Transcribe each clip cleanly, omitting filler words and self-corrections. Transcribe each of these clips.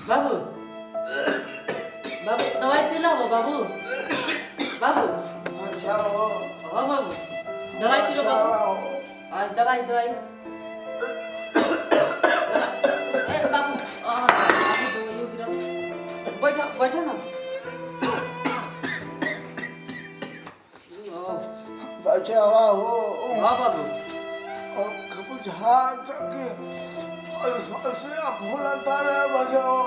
बाबू बाबू दवाई पिला हो बाबू बाबू हाँ बाबू दवाई पी लो बाबू हाँ दवाई दवाई ए बाबू दवाइयों गिरा बैठो बैठो ना बचावा हो हाँ बाबू और कब हाथ के और सबसे भोला तारा बचाओ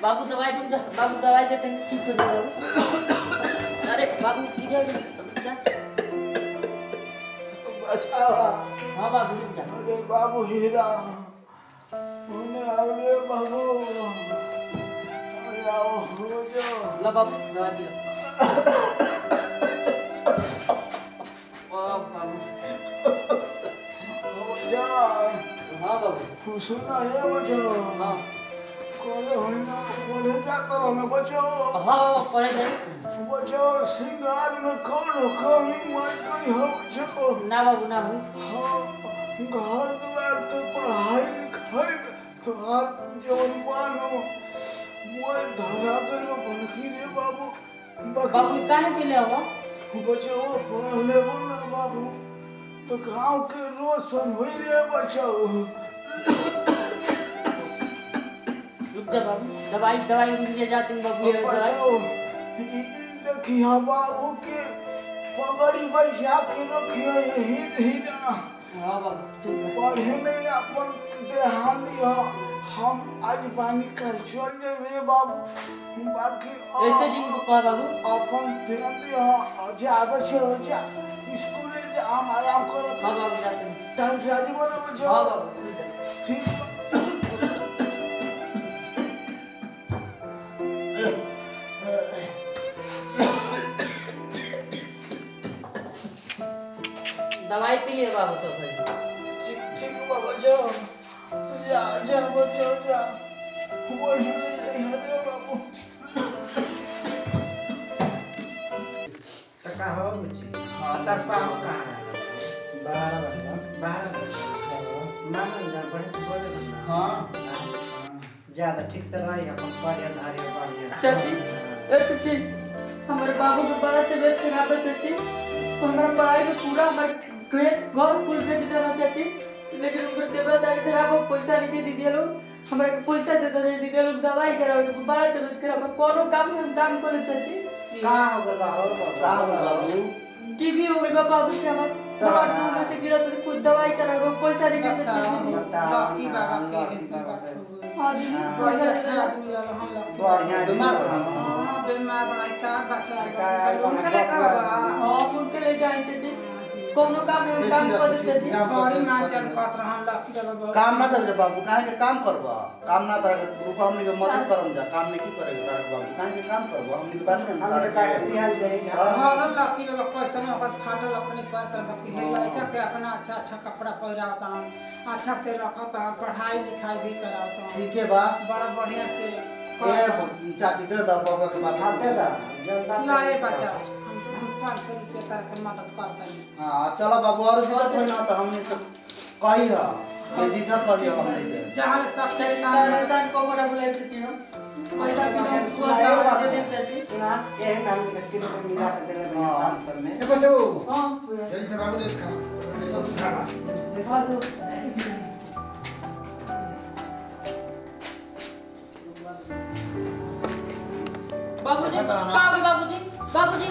बाबू दवाई दूँ जा बाबू दवाई देते हैं ठीक हो जाएगा बाबू अरे बाबू गिरा जा बचावा हाँ बाबू रुक जा अरे बाबू हीरा उन्हें अरे बाबू अरे आओ हो जाओ ला बाबू दवा दिया वाह बाबू हो जा हाँ बाबू सुना है बचाओ हाँ कोले होइना कोले जाता रहना बचाओ हाँ पढ़े जाए बचाओ सिंगार में कौन मत करी हो बचाओ ना बाबू ना हो हाँ घर द्वार तो पढ़ाई लिखाई तोहार जवन बानो मोए धरा कर बनखी रे बाबू बाबू काहे के ले हो बचाओ पढ़ लेबो ना बाबू तो गाँव के रोशन होई रे बचाओ रुक जा बाबू दवाई दवाई लिए जाते हैं बाबू ये दवाई बचाओ देखिया बाबू के पगड़ी बैठा के रखिया यही नहीं ना हाँ बाबू ठीक है पढ़े में अपन ध्यान दिया हम आज पानी कल चल जाए बाबू बाकी ऐसे जी को कहा बाबू अपन ध्यान दिया जा बच्चे हो जा स्कूल जा हम आराम करो हाँ बाबू जाते हैं टाइम से आजी बोलो बच्चे हाँ बाबू रुक जा ठीक दवाई पी लिए बाबू तो भाई ठीक ठीक बाबा जाओ जा जा बच्चे जा बोल ही है बाबू का हो बुझी हां तर पाओ कहां बाहर रखना बाहर मानो जा बड़े से बोले ना हां ज्यादा ठीक से रही अपन कार्य धारी बढ़िया चाची ए चाची हमारे बाबू को बड़ा तबीयत खराब है चाची हमारा पढ़ाई में पूरा हमारे घर कुल बेच देना चाची लेकिन उनका तबीयत आज खराब हो पैसा नहीं दे दिया लोग हमारे को पैसा दे दे दिया लोग दवाई कराओ बड़ा तबीयत खराब है कोनो काम हम काम करो चाची का हो गया बाबू टीवी हो गई बाबू के हमारे ब्लड में से गिरा तो कुछ दवाई कराओ पैसा नहीं दे चाची लकी बाबा के ऐसा बात हो गई हां जी बड़ी अच्छा आदमी रहल हम लकी बढ़िया बीमार हां बीमार बनाई का बच्चा उनके ले का बाबा हां उनके ले जाए चाची कोनो काम में काम कर दे चाची बड़ी मां चल कहत रहन लकी बाबा काम ना दे बाबू काहे के काम करबा काम ना करे रूप हमनी के मदद करम जा काम नहीं की करेगा तार बाबू काहे के काम करबा हमनी के बात नहीं हमरे का ध्यान देगा हां लकी बाबा कैसे न वक्त फाटल अपने पर तरह की है लड़का के अपना अच्छा अच्छा कपड़ा पहिरावता अच्छा से रखता पढ़ाई लिखाई भी करावता ठीक है बा बड़ा बढ़िया से ए चाची दे दा बाबा के बात खाते दा लाए बच्चा हम 500 रुपया तार के मदद करता है हां चलो बाबू और दिक्कत होई ना तो हमनी से कही है बेजी छ कही हमनी से जहां सब चल इंसान को बड़ा बुलाए चाची हम पैसा भी दे दे चाची सुना ये नाम के किलो में मिला के दे रहे हां पर में बच्चो हां जल्दी से बाबू दे खा दिखा दो बाबूजी बाबूजी बाबूजी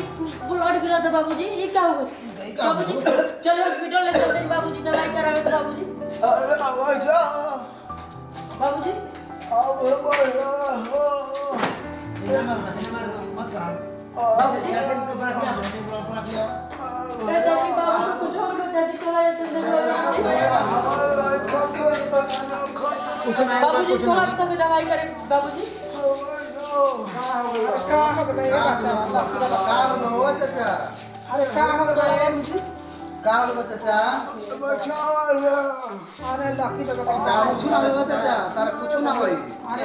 ब्लड गिरा था बाबूजी ये क्या हो गया बाबूजी चलो हॉस्पिटल ले चलते हैं बाबूजी दवाई करावे तो बाबूजी अरे आवाज आ बाबूजी अब बड़ा हो मत कर बाबूजी ए चाची बाबू को कुछ हो गया चाची चला जाते हैं बाबूजी थोड़ा तक दवाई करें बाबूजी का हो गया बच्चा लकी बाबा का हो चाचा अरे का हो गया बाबूजी का हो चाचा अरे लकी बाबा का कुछ ना हो चाचा तार कुछ ना होई अरे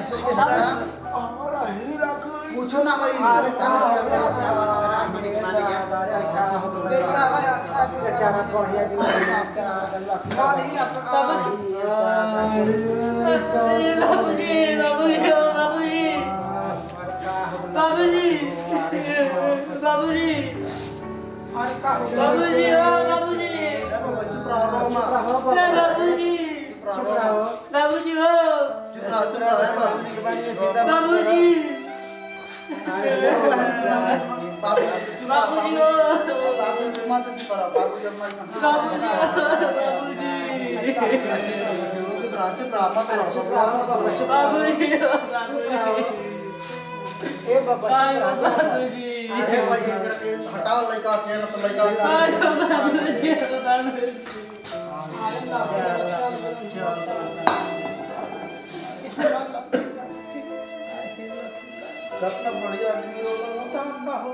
हमारा हीरा कुछ ना होई तार हमनी के मान गया बेचा भाई अच्छा बेचारा बढ़िया दिन बाबूजी बाबूजी बाबूजी बाबूजी का हो बाबूजी हो बाबूजी चुप रहो चुप मां रहो रे बाबूजी चुप रहो बाबूजी हो चुप रहो हमनी के बाड़ी में दीदा बाबूजी बाबूजी हो बाबूजी मत करो बाबूजी हमारे बाबूजी बाबूजी चुप रहो मत रहो बाबूजी ए बाबा बाबूजी ए भाई करके हटाओ लड़का के ना तो लड़का बाबूजी बाबूजी कितना बढ़िया आदमी हो का हो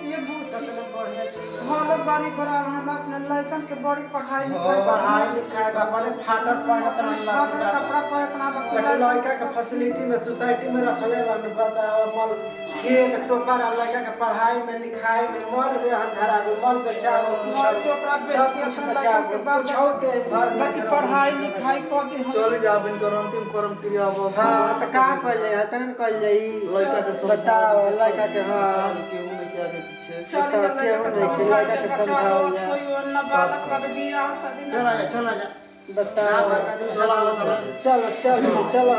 ये बहुत कितना बढ़िया हाल बारी करा हम अपने लड़कन के बड़ी पढ़ाई लिखाई पढ़ाई लिखाई बाबा ने फाटल पढ़त रहला कपड़ा पहतना कटे लड़का के फैसिलिटी में सोसाइटी में रखले रहन बताओ मल खेत टोपर आ लड़का के पढ़ाई में लिखाई में मल रे अंधारा में मल बचाओ मल टोपरा बेच के कुछ अपना बचाओ लड़का के बाल कुछ हो दे घर में बाकी पढ़ाई लिखाई कर दे हम चल जा बिन कर अंतिम कर्म क्रिया अब हां त का कइल जाई तन कइल जाई लड़का के बताओ लड़का के हां केहू नहीं क्या के पीछे चल लड़का के समझा के बचाओ कोई और न बालक बाबे बियाह शादी चला जा बताओ चला चलो